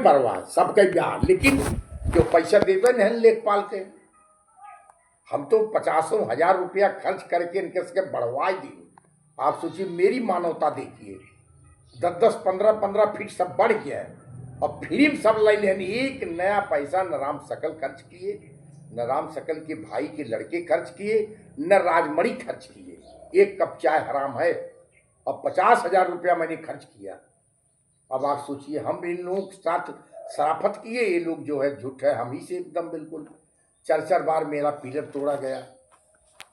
बर्बाद सबके ब्याह, लेकिन जो पैसा देते हैं लेखपाल के, हम तो 50,000 रुपया खर्च करके इनके सके बढ़वाई दी। आप सोचिए, मेरी मानवता देखिए, 10-10, 15-15 फीट सब बढ़ गया है और फिल्म सब ले लेन। एक नया पैसा न राम सकल खर्च किए, न राम सकल के भाई के लड़के खर्च किए, न राजमणि खर्च किए। एक कप चाय हराम है और 50,000 रुपया मैंने खर्च किया। अब आप सोचिए, हम इन लोगों के साथ शराफत किए, ये लोग जो है झूठ है, हम ही से एकदम बिल्कुल 4-4 बार मेरा पिलर तोड़ा गया।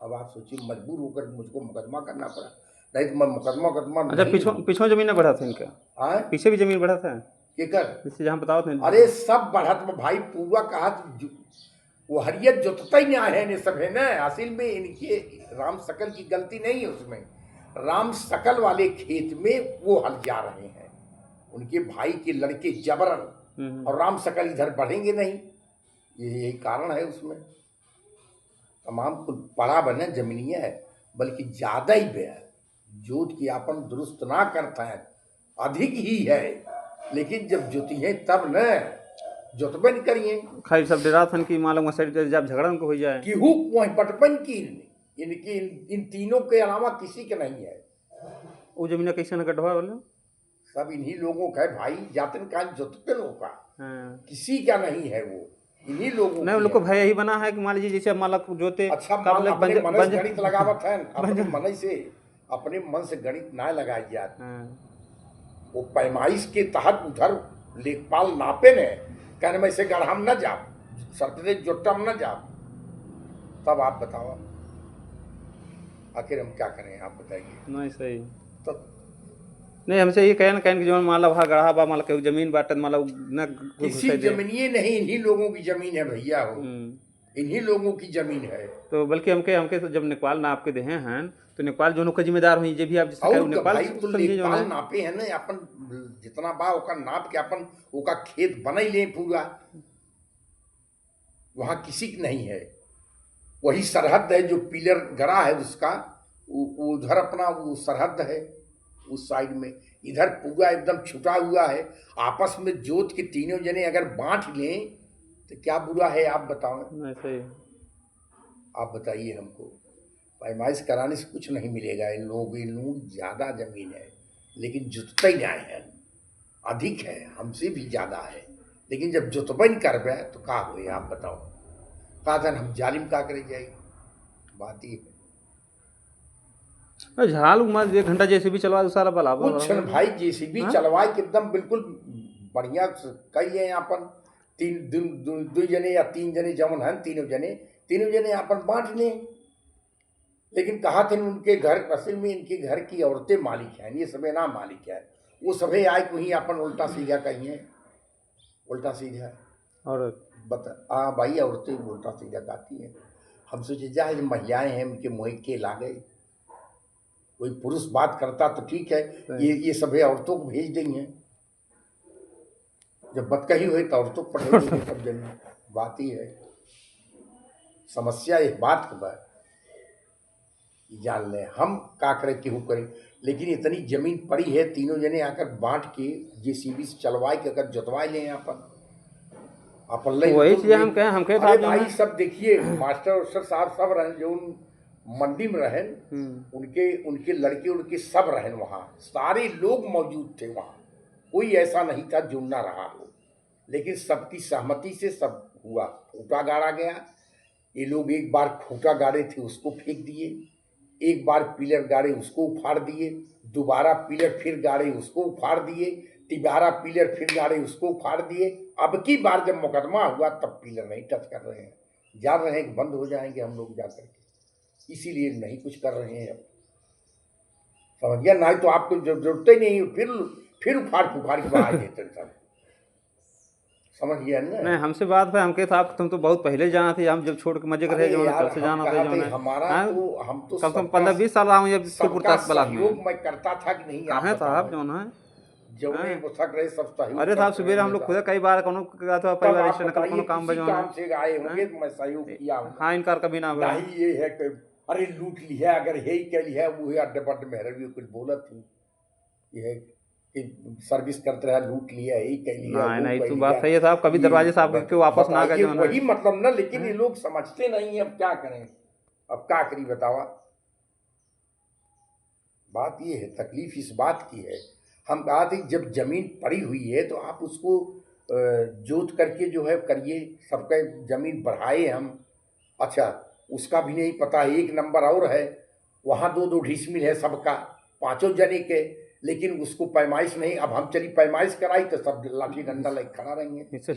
अब आप सोचिए, मजबूर होकर मुझको मुकदमा करना पड़ा, नहीं तो मैं मुकदमा अच्छा, पीछे जमीन बढ़ा था इनका? हाँ, पीछे भी जमीन बढ़ा था केकर जैसे जहाँ बताओ थे? अरे सब बढ़त में भाई, पूरा कहा वो हरियत जोतता ही नहीं है, सब है ना। असल में इनके राम सकल की गलती नहीं है उसमें, राम सकल वाले खेत में वो हल जा रहे हैं, उनके भाई के लड़के जबरन, और राम सकल इधर बढ़ेंगे नहीं, यही कारण है उसमें। तमाम कुल बड़ा बने जमीनिया है, बल्कि ज्यादा ही बे जोत की आपन दुरुस्त ना करता है, अधिक ही है। लेकिन जब जोती है तब न जोतबन करिए। खैर सब डरा था कि मालूम जब झगड़ा उनको हो जाए कि वही बटपन की इनकी इन तीनों के अलावा किसी के नहीं है। वो जमीन कैसे न गढ़वा बोले? सब इन्हीं लोगों का है भाई, जातन का जोतते लोगों का, किसी का नहीं है, वो इन्हीं लोगों नहीं, लोग को भय यही बना है कि मान लीजिए जैसे मालक जोते अच्छा अपने मन से गणित लगावत है, अपने मन से, अपने मन से गणित ना लगाई जाती, वो पैमाइश के तहत उधर लेखपाल नापे ने कहने में से गढ़ाम न जा, सतरे जोटम न जा। तब आप बताओ आखिर हम क्या करें, आप बताइए। नहीं सही तो नहीं, हमसे ये कहना कि जो माला वहाँ गढ़ा बा, माला के जमीन बाटत, माला न किसी जमीनिए नहीं, इन्हीं लोगों की जमीन है भैया, हो इन्हीं लोगों की जमीन है। तो बल्कि हमके तो जब नेपाल नाप के देहे हैं तो नेपाल जो का जिम्मेदार हुई, जे भी आप नेपाल नेपाल नापे है ना, अपन जितना बा ओका नाप के अपन ओका खेत बना ले पूरा, वहां किसी की नहीं है। वही सरहद है जो पिलर गड़ा है उसका, उधर अपना वो सरहद है उस साइड में, इधर पूरा एकदम छुटा हुआ है। आपस में जोत के तीनों जने अगर बांट लें तो क्या बुरा है, आप बताओ। आप बताइए हमको, पैमाइश कराने से कुछ नहीं मिलेगा। इन लोगों ज्यादा जमीन है लेकिन जुतते ही नहीं है, अधिक है, हमसे भी ज्यादा है, लेकिन जब जुतबन करबे तो का हुए, आप बताओ। का जन हम जालिम का करे जाए, बात ही झाल उमर 1 घंटा जैसे भी चलवा सारा बला कुछ भाई, जैसे भी चलवाए एकदम बिल्कुल बढ़िया कही है। अपन 2 जने या 3 जने जमन है, तीनों जने अपन बांट लें। लेकिन कहा थे उनके घर, असल में इनके घर की औरतें मालिक हैं, ये सभी ना मालिक है, वो सभी आए वहीं अपन उल्टा सीधा कहिए, उल्टा सीधा और बता। हाँ भाई, औरतें उल्टा सीधा गाती हैं। हम सोचे जाए महिलाएं हैं, उनके मुँह के ला गए, कोई पुरुष बात करता तो ठीक है, ये सभी औरतों को भेज देंगे हैं। जब बदकही हुई तो औरतों को पढ़े देंगे सब जने, बात ही है। समस्या एक बात का जान लें, हम का करें केहू करें, लेकिन इतनी जमीन पड़ी है, तीनों जने आकर बांट के जेसीबी से चलवाए के अगर जोतवा लें अपन वही चीज हम कहें, हम कहे भाई सब देखिए, मास्टर साहब सब रहे जो मंडी में रहन, उनके लड़के उनके सब रहन, वहाँ सारे लोग मौजूद थे, वहाँ कोई ऐसा नहीं था जो ना रहा हो, लेकिन सबकी सहमति से सब हुआ। खूंटा गाड़ा गया, ये लोग एक बार खूंटा गाड़े थे उसको फेंक दिए, एक बार पिलर गाड़े उसको उखाड़ दिए, दोबारा पिलर फिर गाड़े उसको उखाड़ दिए, तिबारा पिलर फिर गाड़े उसको उखाड़ दिए। अब की बार जब मुकदमा हुआ तब पिलर नहीं टच कर रहे हैं, जा रहे हैं कि बंद हो जाएंगे हम लोग जाकर के, इसीलिए नहीं कुछ कर रहे हैं। अब समझ गया, नहीं तो आपको जरूरत ही नहीं, फिर उखाड़ पुखाड़ के बढ़ा देते सब, समझ गया ना। नहीं, हमसे बात है, हमके साहब तुम तो बहुत पहले जाना थे, हम जब छोड़ के मजे करे जो कब से जाना था, जो हमारा तो हम तो कम से कम 15-20 साल रहा हूँ जब पूर्तास ब्लॉक में मैं करता था कि नहीं, कहाँ साहब जो है जो थक रहे सब सहयोग। अरे साहब सवेरे हम लोग खुद कई बार कोनो परिवार कोनो काम काम से आए होंगे तो मैं सहयोग किया हूँ। हाँ, इनकार कभी ना हुआ। ये है कि अरे लूट लिया, अगर यही के लिए वो अड्डे बड्डे में कुछ बोला थी, ये कि सर्विस करते रहा, लूट लिया, यही कह लिया, नहीं वो नहीं, कह तो लिया। बात सही है साहब, कभी दरवाजे साहब ये के वापस ना गए बताइए, जो है वही मतलब ना, लेकिन ये लोग समझते नहीं है। अब क्या करें, अब क्या करी बतावा। बात ये है, तकलीफ इस बात की है, हम कहा थी जब जमीन पड़ी हुई है तो आप उसको जोत करके जो है करिए, सबका जमीन बढ़ाए हम। अच्छा, उसका भी नहीं पता है, एक नंबर और है, वहाँ 2-2 डिसमिल है सबका, 5 जने के, लेकिन उसको पैमाइश नहीं। अब हम चली पैमाइश कराई तो सब लाठी डंडा लेके खड़ा रहेंगे। इससे